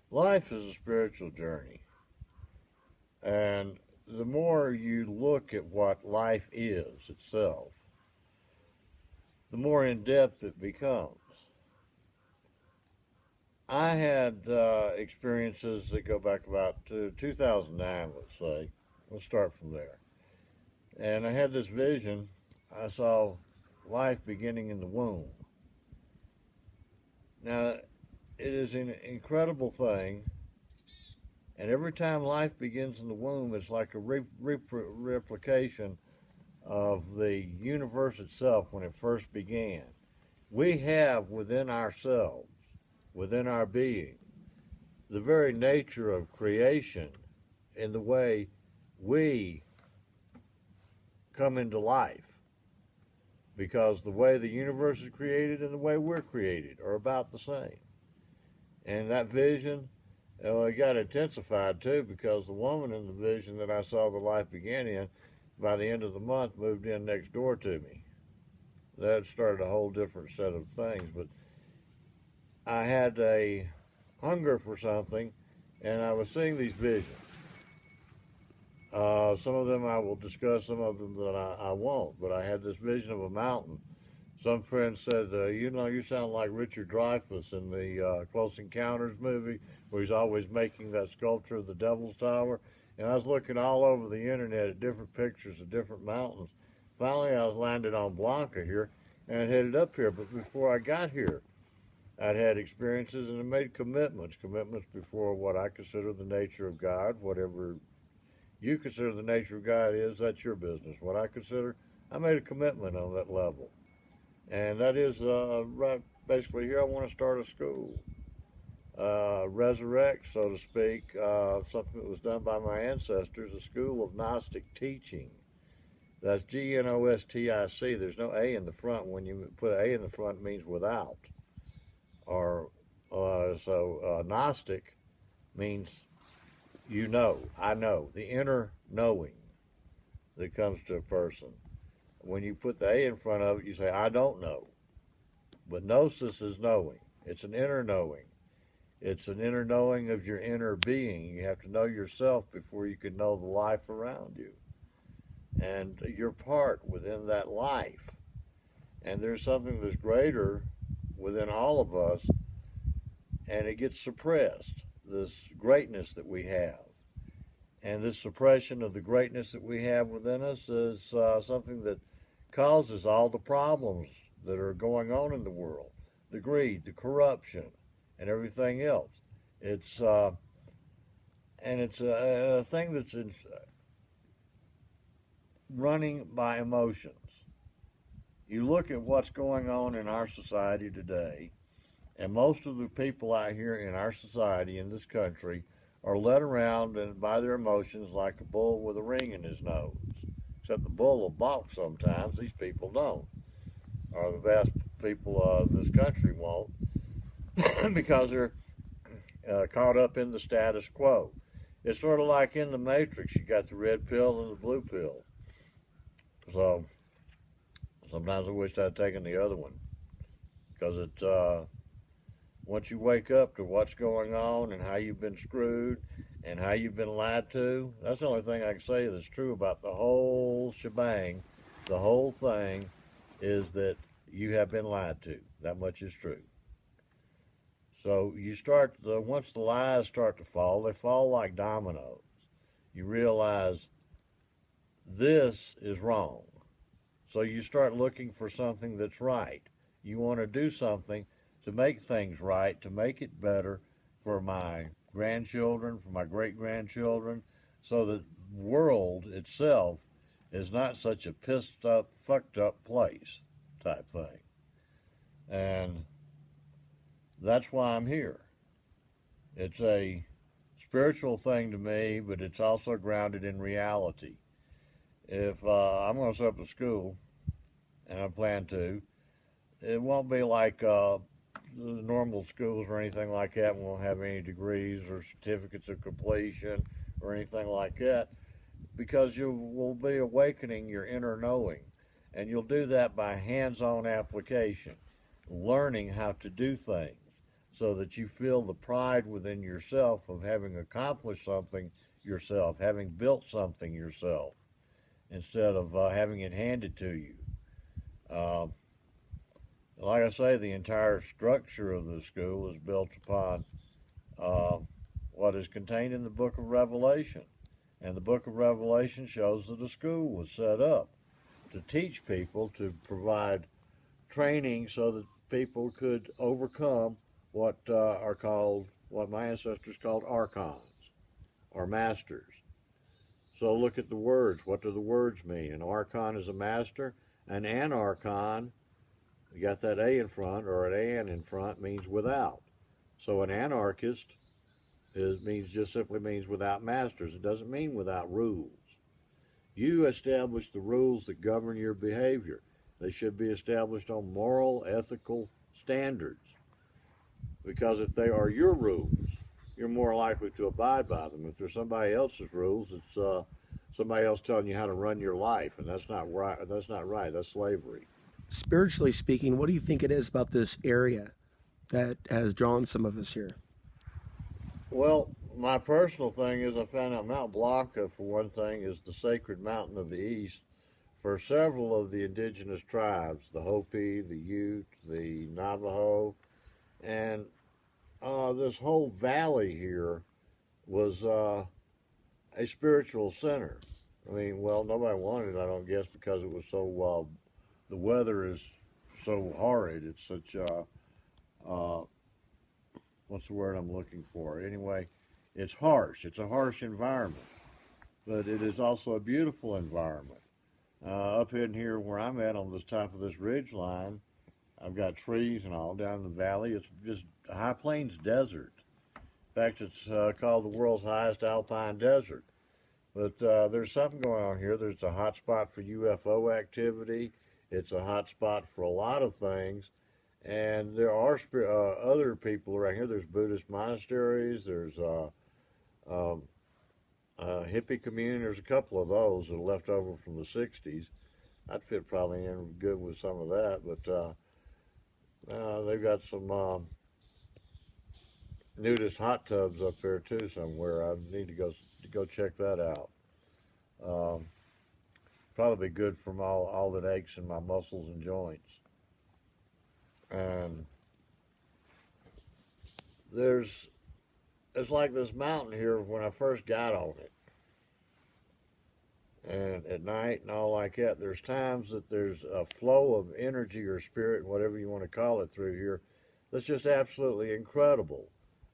Life is a spiritual journey, and the more you look at what life is itself, the more in depth it becomes. I had experiences that go back about to 2009, let's say. Let's start from there. And I had this vision. I saw life beginning in the womb. Now, it is an incredible thing, and every time life begins in the womb, it's like a replication of the universe itself when it first began. We have within ourselves, within our being, the very nature of creation in the way we come into life. Because the way the universe is created and the way we're created are about the same. And that vision, it got intensified too because the woman in the vision that I saw the life began in, by the end of the month, moved in next door to me. That started a whole different set of things. But I had a hunger for something, and I was seeing these visions. Some of them I will discuss, some of them that I won't. But I had this vision of a mountain. Some friends said, you know, you sound like Richard Dreyfuss in the Close Encounters movie, where he's always making that sculpture of the Devil's Tower. And I was looking all over the internet at different pictures of different mountains. Finally, I was landed on Blanca here and headed up here. But before I got here, I'd had experiences and I made commitments before what I consider the nature of God. Whatever you consider the nature of God is, that's your business. What I consider, I made a commitment on that level. And that is right. Basically, here I want to start a school, resurrect, so to speak, something that was done by my ancestors, a school of Gnostic teaching. That's Gnostic. There's no A in the front. When you put an A in the front, it means without. Or Gnostic means you know, I know, the inner knowing that comes to a person. When you put the A in front of it, you say, I don't know. But gnosis is knowing. It's an inner knowing. It's an inner knowing of your inner being. You have to know yourself before you can know the life around you. And you're part within that life. And there's something that's greater within all of us, and it gets suppressed, this greatness that we have. And this suppression of the greatness that we have within us is something that causes all the problems that are going on in the world, the greed, the corruption, and everything else. It's and it's a thing that's running by emotions. You look at what's going on in our society today, and most of the people out here in our society, in this country, are led around and by their emotions like a bull with a ring in his nose. Except the bull will balk sometimes. These people don't. Or the vast people of this country won't because they're caught up in the status quo. It's sort of like in the Matrix. You got the red pill and the blue pill. So sometimes I wish I'd taken the other one because it's once you wake up to what's going on and how you've been screwed and how you've been lied to, that's the only thing I can say that's true about the whole shebang. The whole thing is that you have been lied to. That much is true. So you once the lies start to fall, they fall like dominoes. You realize this is wrong. So you start looking for something that's right. You want to do something to make things right, to make it better for my grandchildren, for my great grandchildren, so that the world itself is not such a pissed up, fucked up place type thing. And that's why I'm here. It's a spiritual thing to me, but it's also grounded in reality. If I'm going to set up a school, and I plan to, it won't be like the normal schools or anything like that. We won't have any degrees or certificates of completion or anything like that because you will be awakening your inner knowing. And you'll do that by hands-on application, learning how to do things. so that you feel the pride within yourself of having accomplished something yourself, having built something yourself, instead of having it handed to you. Uh, like I say, the entire structure of the school is built upon uh, what is contained in the book of Revelation. And the book of Revelation shows that a school was set up to teach people, to provide training so that people could overcome what are called, what my ancestors called archons, or masters. So look at the words. What do the words mean? An archon is a master. An anarchon, you got that A in front, or an an in front, means without. So an anarchist just simply means without masters. It doesn't mean without rules. You establish the rules that govern your behavior. They should be established on moral, ethical standards. Because if they are your rules, you're more likely to abide by them. If they're somebody else's rules, it's somebody else telling you how to run your life, and that's not right. That's not right. That's slavery. Spiritually speaking, what do you think it is about this area that has drawn some of us here? Well, my personal thing is I found out Mount Blanca, for one thing, is the sacred mountain of the East for several of the indigenous tribes, the Hopi, the Ute, the Navajo, and this whole valley here was a spiritual center. I mean, well, nobody wanted it, I don't guess, because it was so, the weather is so horrid. It's such, what's the word I'm looking for? Anyway, it's harsh. It's a harsh environment, but it is also a beautiful environment. Up in here where I'm at on this top of this ridge line, I've got trees and all down in the valley. It's just a high plains desert. In fact, it's called the world's highest alpine desert. But there's something going on here. There's a hot spot for UFO activity. It's a hot spot for a lot of things. And there are other people around here. There's Buddhist monasteries. There's hippie community. There's a couple of those that are left over from the 60s. I'd fit probably in good with some of that. But they've got some nudist hot tubs up there too somewhere. I need to go check that out. Probably good from all that aches in my muscles and joints. And it's like this mountain here when I first got on it. And at night and all like that, there's times that there's a flow of energy or spirit, whatever you want to call it, through here that's just absolutely incredible.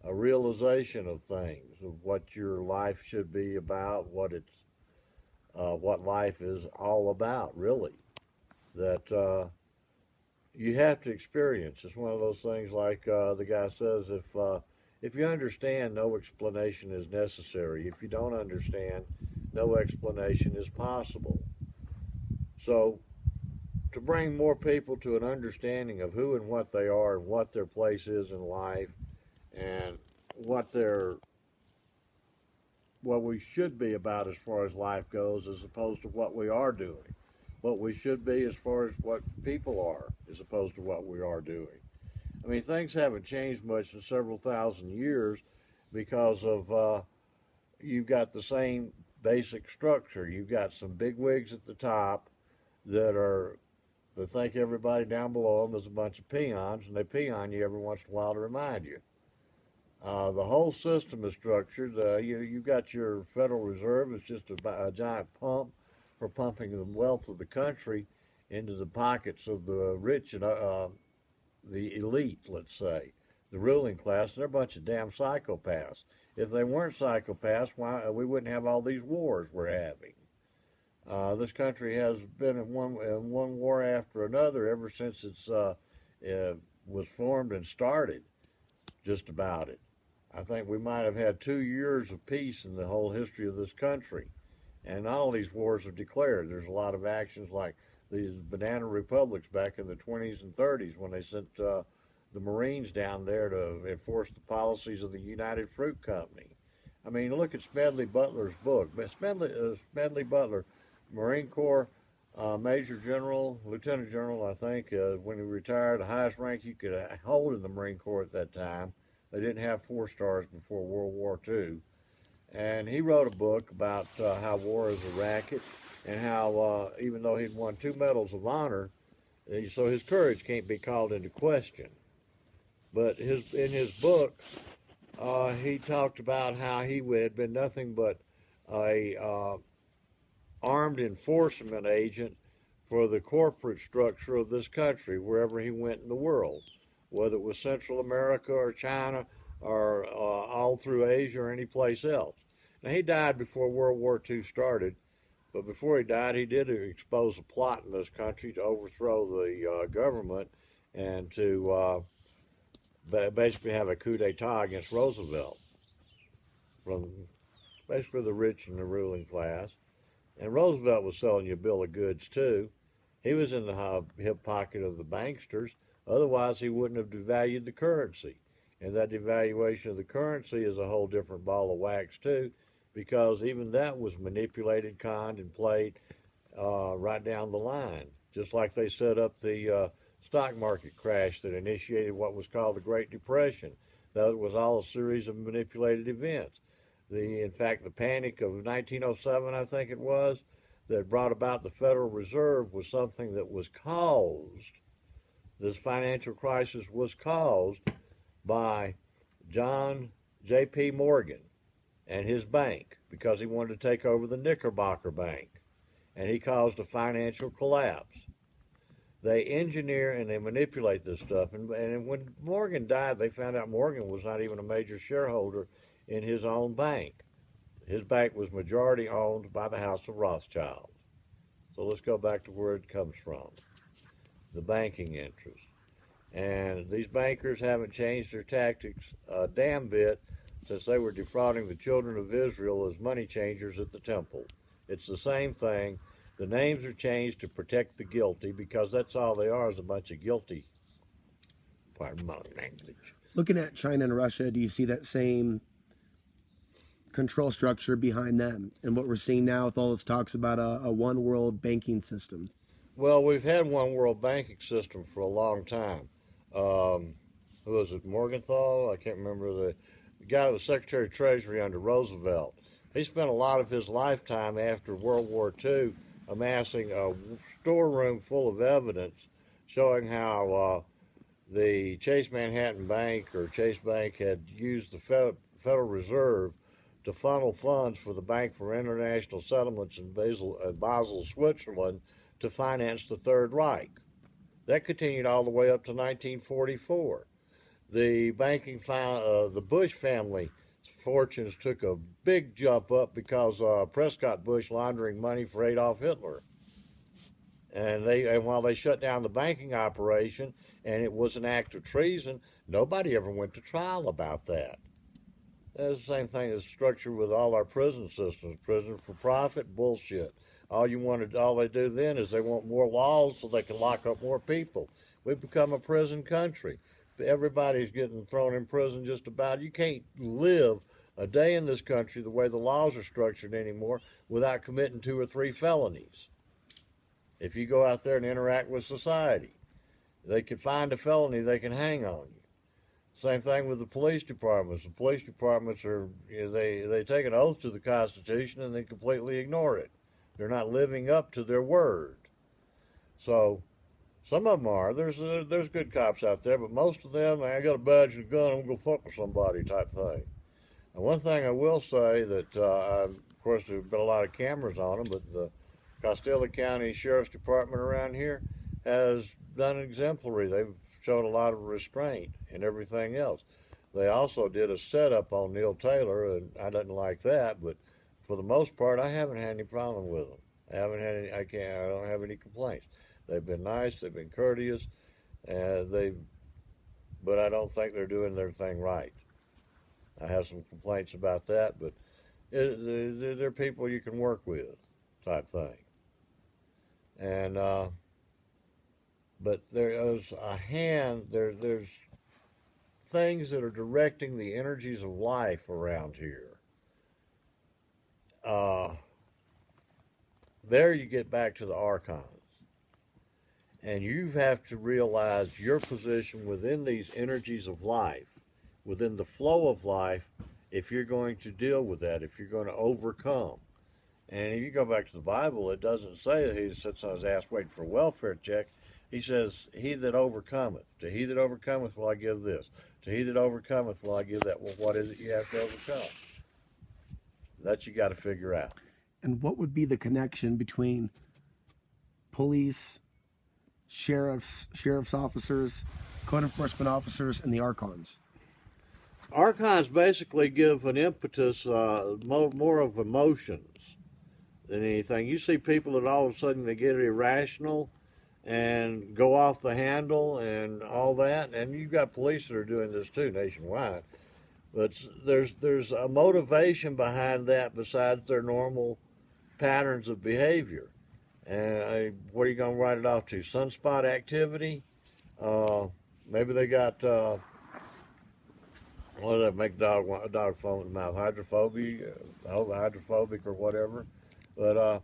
A realization of things, of what your life should be about, what life is all about, really. That you have to experience. It's one of those things like the guy says, if you understand, no explanation is necessary. If you don't understand, no explanation is possible. So, to bring more people to an understanding of who and what they are and what their place is in life and what we should be about as far as life goes, as opposed to what we are doing. What we should be as far as what people are, as opposed to what we are doing. I mean, things haven't changed much in several thousand years because of you've got the same basic structure. You've got some bigwigs at the top that think everybody down below them is a bunch of peons, and they pee on you every once in a while to remind you. The whole system is structured. You've got your Federal Reserve. It's just a giant pump for pumping the wealth of the country into the pockets of the rich and the elite, let's say, the ruling class. And they're a bunch of damn psychopaths. If they weren't psychopaths, why we wouldn't have all these wars we're having. This country has been in one war after another ever since it was formed and started, just about it. I think we might have had 2 years of peace in the whole history of this country. And all these wars are declared. There's a lot of actions like these banana republics back in the 20s and 30s when they sent the Marines down there to enforce the policies of the United Fruit Company. I mean, look at Smedley Butler's book. Smedley Butler, Marine Corps Major General, Lieutenant General, I think, when he retired, the highest rank you could hold in the Marine Corps at that time. They didn't have 4 stars before World War II. And he wrote a book about how war is a racket and how even though he'd won 2 medals of honor, so his courage can't be called into question. But in his book, he talked about how he had been nothing but a armed enforcement agent for the corporate structure of this country wherever he went in the world, whether it was Central America or China or all through Asia or any place else. Now, he died before World War II started, but before he died, he did expose a plot in this country to overthrow the government and to basically have a coup d'etat against Roosevelt from basically the rich and the ruling class. And Roosevelt was selling you a bill of goods too. He was in the hip pocket of the banksters. Otherwise, he wouldn't have devalued the currency. And that devaluation of the currency is a whole different ball of wax too, because even that was manipulated, conned, and played right down the line. Just like they set up the stock market crash that initiated what was called the Great Depression. That was all a series of manipulated events. In fact, the panic of 1907, I think it was, that brought about the Federal Reserve was something that was caused. This financial crisis was caused by John J.P. Morgan and his bank because he wanted to take over the Knickerbocker Bank, and he caused a financial collapse. They engineer and they manipulate this stuff, and when Morgan died, they found out Morgan was not even a major shareholder in his own bank. His bank was majority owned by the House of Rothschild. So let's go back to where it comes from, the banking interest. And these bankers haven't changed their tactics a damn bit since they were defrauding the children of Israel as money changers at the temple. It's the same thing. The names are changed to protect the guilty because that's all they are, is a bunch of guilty. Pardon my language. Looking at China and Russia, do you see that same control structure behind them and what we're seeing now with all this talks about a one world banking system? Well, we've had one world banking system for a long time. Who was it, Morgenthau? I can't remember the guy that was Secretary of Treasury under Roosevelt. He spent a lot of his lifetime after World War II amassing a storeroom full of evidence showing how the Chase Manhattan Bank or Chase Bank had used the Federal Reserve to funnel funds for the Bank for International Settlements in Basel, Switzerland, to finance the Third Reich. That continued all the way up to 1944. The the Bush family fortunes took a big jump up because Prescott Bush laundering money for Adolf Hitler. And while they shut down the banking operation and it was an act of treason, nobody ever went to trial about that. That's the same thing as structured with all our prison systems. Prison for profit, bullshit. All they do then is they want more laws so they can lock up more people. We've become a prison country. Everybody's getting thrown in prison just about. You can't live a day in this country the way the laws are structured anymore without committing 2 or 3 felonies. If you go out there and interact with society, they can find a felony, they can hang on you. Same thing with the police departments. The police departments they take an oath to the Constitution and they completely ignore it. They're not living up to their word. So some of them are. There's good cops out there, but most of them, I got a badge and a gun, I'm gonna go fuck with somebody type thing. And one thing I will say that, of course, there's been a lot of cameras on them, but the Costello County Sheriff's Department around here has done exemplary. They've showed a lot of restraint and everything else. They also did a setup on Neil Taylor, and I didn't like that, but for the most part, I haven't had any problem with them. I don't have any complaints. They've been nice, they've been courteous, but I don't think they're doing their thing right. I have some complaints about that, but they're people you can work with, type thing. And but there's there's things that are directing the energies of life around here. There you get back to the archons. And you have to realize your position within these energies of life, within the flow of life if you're going to deal with that, if you're going to overcome. And if you go back to the Bible, it doesn't say that he sits on his ass waiting for a welfare check. He says, he that overcometh, to he that overcometh will I give this. To he that overcometh will I give that. Well, what is it you have to overcome? That you got to figure out. And what would be the connection between police, sheriff's officers, code enforcement officers, and the archons? Archons basically give an impetus, more of emotions than anything. You see people that all of a sudden they get irrational and go off the handle and all that, and you've got police that are doing this too nationwide. But there's a motivation behind that besides their normal patterns of behavior. And what are you going to write it off to? Sunspot activity? Maybe they got what does that make a dog foam in the mouth? Hydrophobic or whatever. But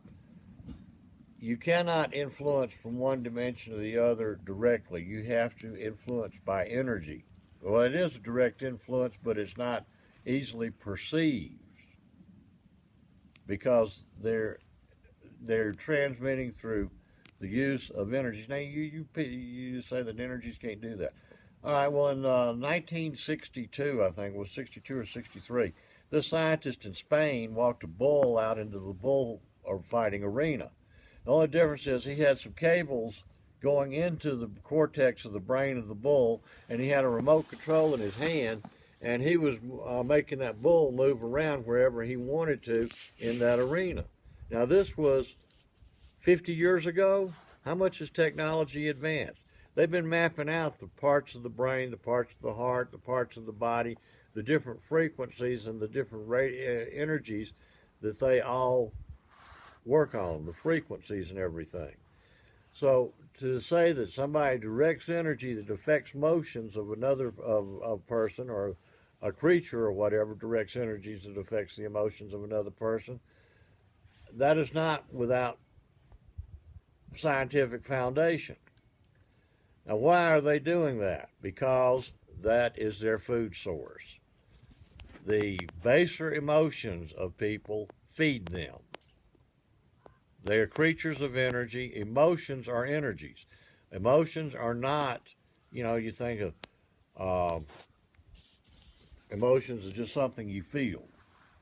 you cannot influence from one dimension to the other directly. You have to influence by energy. Well, it is a direct influence, but it's not easily perceived because they're transmitting through the use of energies. Now, you say that energies can't do that. All right, well, in 1962, I think it was 62 or 63, this scientist in Spain walked a bull out into the bull or fighting arena. The only difference is he had some cables going into the cortex of the brain of the bull, and he had a remote control in his hand, and he was making that bull move around wherever he wanted to in that arena. Now, this was 50 years ago. How much has technology advanced? They've been mapping out the parts of the brain, the parts of the heart, the parts of the body, the different frequencies and the different energies that they all work on, the frequencies and everything. So to say that somebody directs energy that affects motions of another of person, or a creature or whatever directs energies that affects the emotions of another person, that is not without scientific foundation. Now, why are they doing that? Because that is their food source. The baser emotions of people feed them. They are creatures of energy. Emotions are energies. Emotions are not, you think of emotions as just something you feel.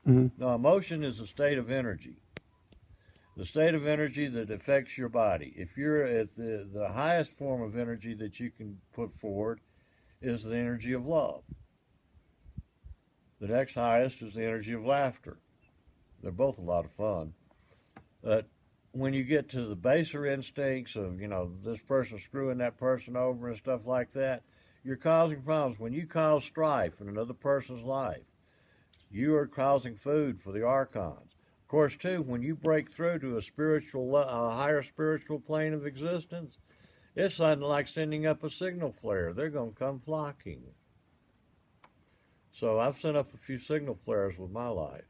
Mm-hmm. No, emotion is a state of energy. The state of energy that affects your body. If you're at the highest form of energy that you can put forward is the energy of love. The next highest is the energy of laughter. They're both a lot of fun. But when you get to the baser instincts of, this person screwing that person over and stuff like that, you're causing problems. When you cause strife in another person's life, you are causing food for the archons. Of course, too, when you break through to a higher spiritual plane of existence, it's like sending up a signal flare. They're going to come flocking. So I've sent up a few signal flares with my life.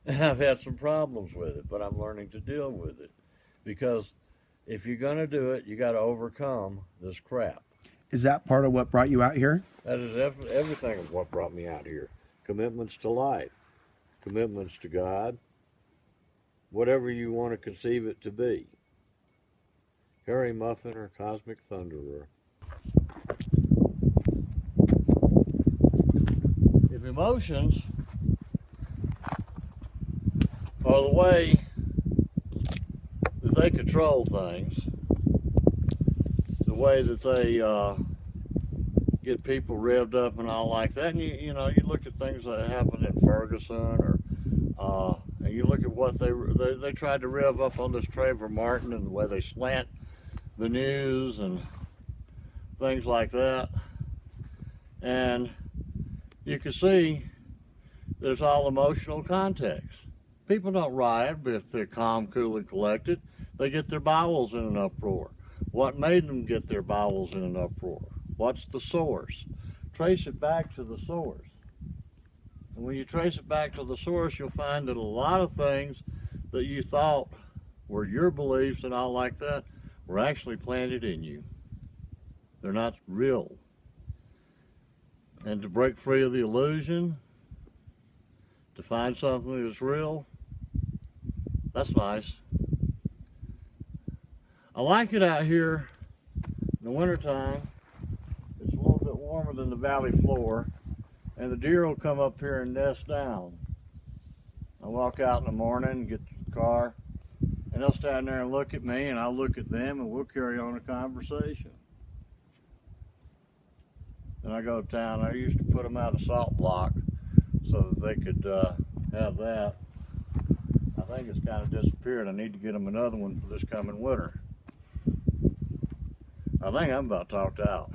And I've had some problems with it, but I'm learning to deal with it. Because if you're going to do it, you got to overcome this crap. Is that part of what brought you out here? That is everything of what brought me out here. Commitments to life. Commitments to God, whatever you want to conceive it to be. Harry Muffin or Cosmic Thunderer. If emotions are the way that they control things, the way that they get people revved up and all like that, and you look at things that happened in Ferguson, or and you look at what they tried to rev up on this Trayvon Martin and the way they slant the news and things like that, and you can see there's all emotional context. People don't riot, but if they're calm, cool, and collected, they get their bowels in an uproar. What made them get their bowels in an uproar? What's the source? Trace it back to the source. And when you trace it back to the source, you'll find that a lot of things that you thought were your beliefs and all like that were actually planted in you. They're not real. and to break free of the illusion, to find something that's real, that's nice. I like it out here in the wintertime. It's a little bit warmer than the valley floor, and the deer will come up here and nest down. I walk out in the morning, get the car, and they'll stand there and look at me, and I'll look at them, and we'll carry on a conversation. Then I go to town. I used to put them out a salt block so that they could have that. I think it's kind of disappeared. I need to get them another one for this coming winter. I think I'm about talked out.